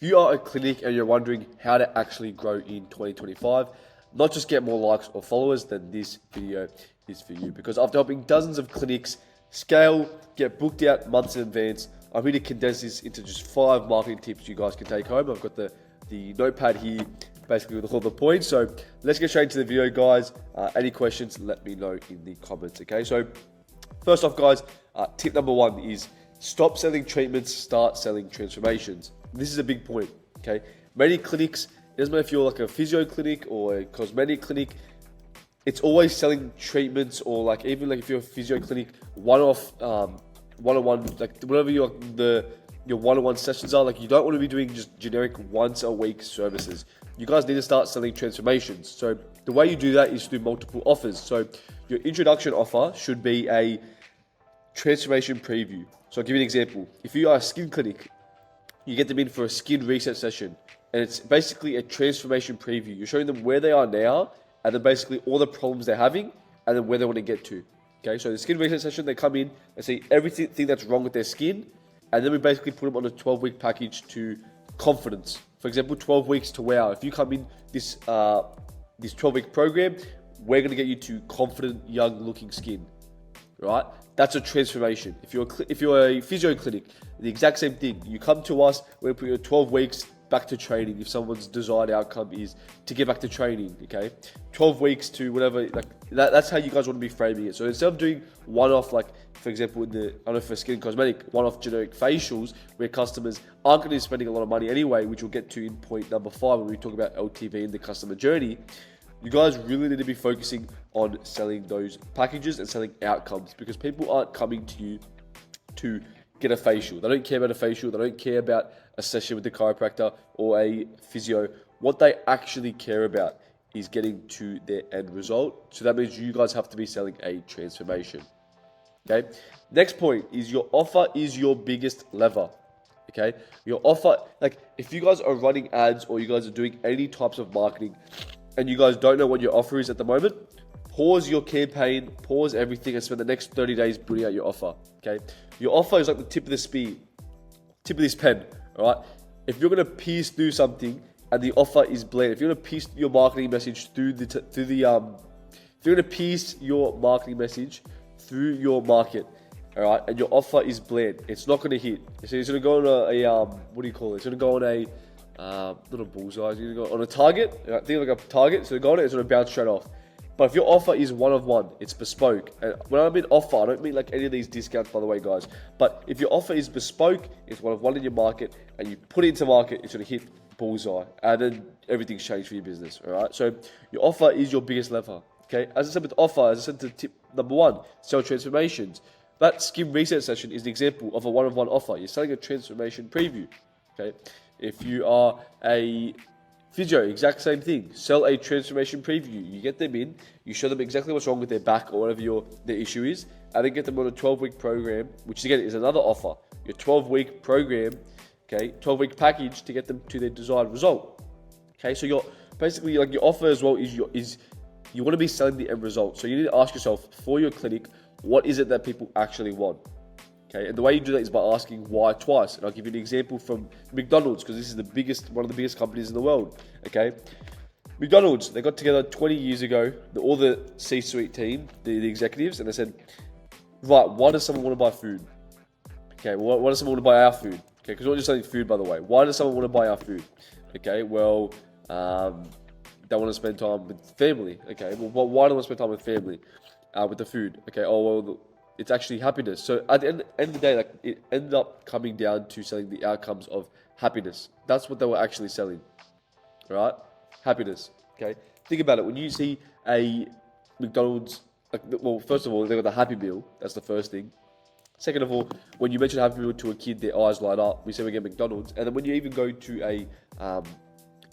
you are a clinic and you're wondering how to actually grow in 2025, not just get more likes or followers, then this video is for you. Because after helping dozens of clinics scale, get booked out months in advance, I'm here to condense this into just 5 marketing tips you guys can take home. I've got the notepad here, basically with all the points. So let's get straight into the video, guys. Any questions, let me know in the comments, okay? So first off, guys, tip number 1 is stop selling treatments, start selling transformations. This is a big point, okay? Many clinics, it doesn't matter if you're like a physio clinic or a cosmetic clinic, it's always selling treatments, or like even like if you're a physio clinic, one-off, one-on-one, like whatever your one-on-one sessions are. Like, you don't want to be doing just generic once a week services. You guys need to start selling transformations. So the way you do that is through multiple offers. So your introduction offer should be a transformation preview. So I'll give you an example. If you are a skin clinic, you get them in for a skin reset session, and it's basically a transformation preview. You're showing them where they are now, and then basically all the problems they're having, and then where they want to get to. Okay, so the skin reset session, they come in and see everything that's wrong with their skin, and then we basically put them on a 12-week package to confidence. For example, 12 weeks to wow. If you come in this 12-week program, we're going to get you to confident, young-looking skin, right? That's a transformation. If you're a physio clinic, the exact same thing. You come to us, we're putting you 12 weeks back to training if someone's desired outcome is to get back to training, okay? 12 weeks to whatever, like that's how you guys want to be framing it. So instead of doing one-off, like for example, I don't know, for skin cosmetic, one-off generic facials where customers aren't going to be spending a lot of money anyway, which we'll get to in point number 5 when we talk about LTV and the customer journey. You guys really need to be focusing on selling those packages and selling outcomes, because people aren't coming to you to get a facial. They don't care about a facial. They don't care about a session with the chiropractor or a physio. What they actually care about is getting to their end result. So that means you guys have to be selling a transformation. Okay. Next point is your offer is your biggest lever. Okay. Your offer, like if you guys are running ads or you guys are doing any types of marketing and you guys don't know what your offer is at the moment, pause your campaign, pause everything, and spend the next 30 days building out your offer, okay? Your offer is like the tip of the spear, tip of this pen, all right? If you're going to piece through something and the offer is bland, if you're going to piece your marketing message if you're going to piece your marketing message through your market, all right, and your offer is bland, it's not going to hit. So it's going to go on a what do you call it? It's going to go on a not a bullseye, it's going to go on a target. Right? Think like a target. So go on it, it's going to bounce straight off. But if your offer is one-of-one, it's bespoke. And when I mean offer, I don't mean like any of these discounts, by the way, guys. But if your offer is bespoke, it's one-of-one in your market, and you put it into market, it's going to hit bullseye. And then everything's changed for your business, all right? So your offer is your biggest lever, okay? As I said with offer, as I said to tip number 1, sell transformations. That skin reset session is an example of a one-of-one offer. You're selling a transformation preview, okay? If you are a physio, exact same thing. Sell a transformation preview. You get them in, you show them exactly what's wrong with their back or whatever their issue is, and then get them on a 12-week program, which again is another offer. Your 12-week program, okay, 12-week package to get them to their desired result. Okay, so you're basically like your offer as well is you want to be selling the end result. So you need to ask yourself for your clinic, what is it that people actually want? Okay, and the way you do that is by asking why twice. And I'll give you an example from McDonald's, because this is one of the biggest companies in the world. Okay, McDonald's, they got together 20 years ago, all the C-suite team, the executives, and they said, right, why does someone want to buy food? Okay, well, why does someone want to buy our food? Okay, because we're not just selling food, by the way. Why does someone want to buy our food? Okay, well, they want to spend time with family. Okay, well, why do they want to spend time with family? With the food. Okay, oh, well, it's actually happiness. So at the end of the day, like, it ended up coming down to selling the outcomes of happiness. That's what they were actually selling, right? Happiness. Okay. Think about it. When you see a McDonald's, well, first of all, they got the Happy Meal. That's the first thing. Second of all, when you mention Happy Meal to a kid, their eyes light up. We say we get McDonald's, and then when you even go to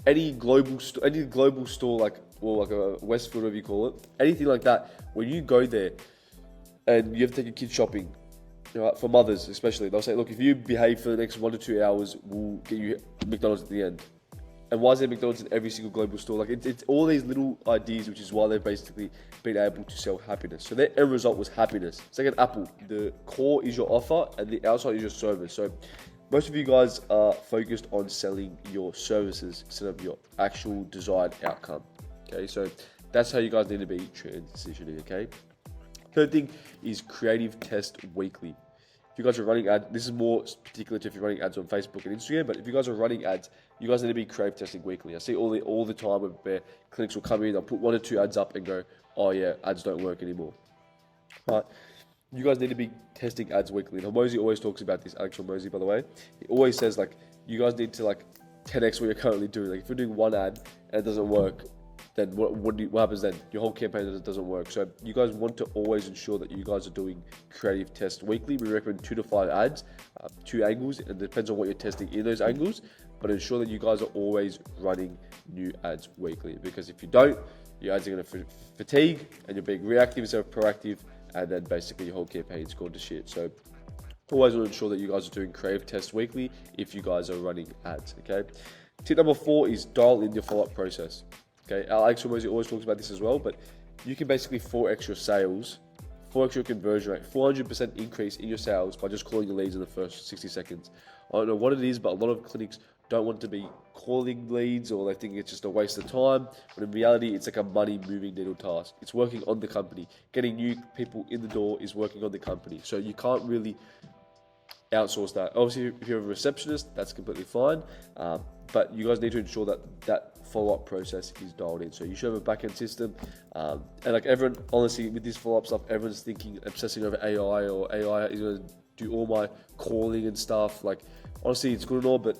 any global store, like a Westfield, whatever you call it, anything like that, when you go there and you have to take your kids shopping, right, for mothers especially, they'll say, look, if you behave for the next 1 to 2 hours, we'll get you McDonald's at the end. And why is there McDonald's in every single global store? Like it's all these little ideas, which is why they've basically been able to sell happiness. So their end result was happiness. It's like an apple. The core is your offer and the outside is your service. So most of you guys are focused on selling your services instead of your actual desired outcome. Okay, so that's how you guys need to be transitioning. Okay. Third thing is creative test weekly. If you guys are running ads, this is more particular to if you're running ads on Facebook and Instagram, but if you guys are running ads, you guys need to be creative testing weekly. I see all the time where clinics will come in, they'll put 1 or 2 ads up and go, oh yeah, ads don't work anymore. Right? You guys need to be testing ads weekly. And Hormozy always talks about this, Alex Hormozy, by the way. He always says, like, you guys need to, like, 10x what you're currently doing. Like, if you're doing one ad and it doesn't work, then what happens then? Your whole campaign doesn't work. So you guys want to always ensure that you guys are doing creative tests weekly. We recommend 2 to 5 ads, 2 angles, and it depends on what you're testing in those angles. But ensure that you guys are always running new ads weekly, because if you don't, your ads are going to fatigue and you're being reactive instead of proactive, and then basically your whole campaign's gone to shit. So always want to ensure that you guys are doing creative tests weekly if you guys are running ads. Okay. Tip number 4 is dial in your follow-up process. Okay, Alex Hormozy always talks about this as well, but you can basically 4x your sales, 4x your conversion rate, 400% increase in your sales by just calling your leads in the first 60 seconds. I don't know what it is, but a lot of clinics don't want to be calling leads, or they think it's just a waste of time. But in reality, it's like a money moving needle task. It's working on the company. Getting new people in the door is working on the company. So you can't really outsource that. Obviously, if you're a receptionist, that's completely fine. But you guys need to ensure that that follow-up process is dialed in. So you should have a back-end system. And like everyone, honestly, with this follow-up stuff, everyone's obsessing over AI, or AI is going to do all my calling and stuff. Like, honestly, it's good and all, but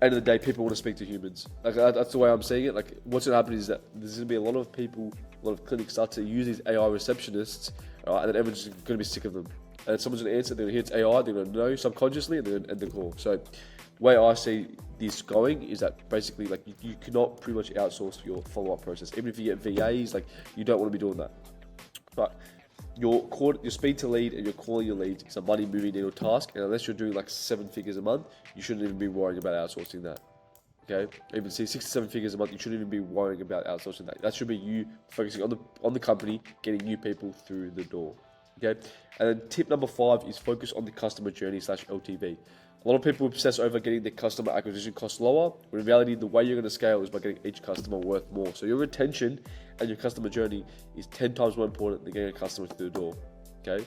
end of the day, people want to speak to humans. Like, that's the way I'm seeing it. Like, what's going to happen is that there's going to be a lot of people, a lot of clinics start to use these AI receptionists, and then everyone's going to be sick of them. And someone's going to answer, they're going to hear it's AI, they're going to know subconsciously, and they're going to end the call. So the way I see this going is that basically, like, you cannot pretty much outsource your follow-up process. Even if you get VAs, like, you don't want to be doing that. But your speed to lead and your calling your leads is a money moving needle task, and unless you're doing like 7 figures a month, you shouldn't even be worrying about outsourcing that. Okay, even see 6 to 7 figures a month, you shouldn't even be worrying about outsourcing that. That should be you focusing on the company, getting new people through the door. Okay, and then tip number 5 is focus on the customer journey / LTV. A lot of people obsess over getting the customer acquisition cost lower, when in reality, the way you're going to scale is by getting each customer worth more. So your retention and your customer journey is 10 times more important than getting a customer through the door. Okay.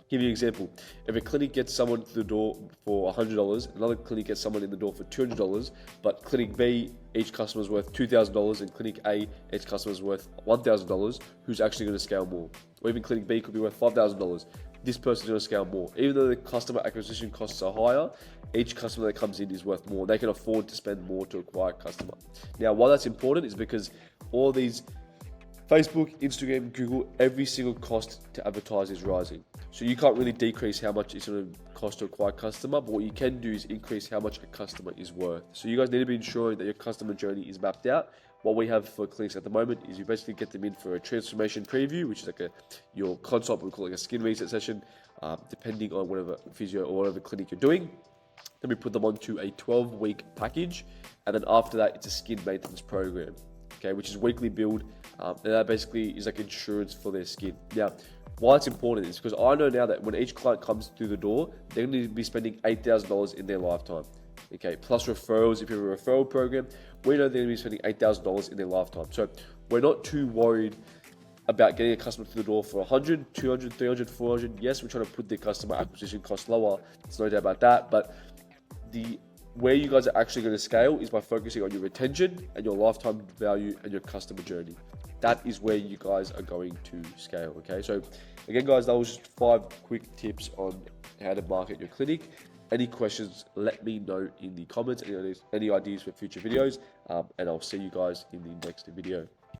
Give you an example. If a clinic gets someone through the door for $100, another clinic gets someone in the door for $200, but clinic B, each customer is worth $2,000, and clinic A, each customer is worth $1,000, who's actually going to scale more? Or even clinic B could be worth $5,000. This person's going to scale more. Even though the customer acquisition costs are higher, each customer that comes in is worth more. They can afford to spend more to acquire a customer. Now, why that's important is because all these Facebook, Instagram, Google, every single cost to advertise is rising. So you can't really decrease how much it's going to cost to acquire a customer, but what you can do is increase how much a customer is worth. So you guys need to be ensuring that your customer journey is mapped out. What we have for clinics at the moment is you basically get them in for a transformation preview, which is like your consult, we call it like a skin reset session, depending on whatever physio or whatever clinic you're doing. Then we put them onto a 12-week package, and then after that, it's a skin maintenance program, okay, which is weekly billed, and that basically is like insurance for their skin. Now, why it's important is because I know now that when each client comes through the door, they're going to be spending $8,000 in their lifetime. Okay, plus referrals. If you have a referral program, we know they're going to be spending $8,000 in their lifetime. So we're not too worried about getting a customer through the door for 100, 200, 300, 400. Yes, we're trying to put the customer acquisition cost lower. There's no doubt about that. But where you guys are actually going to scale is by focusing on your retention and your lifetime value and your customer journey. That is where you guys are going to scale. Okay, so again, guys, that was just 5 quick tips on how to market your clinic. Any questions, let me know in the comments. Any ideas for future videos, and I'll see you guys in the next video.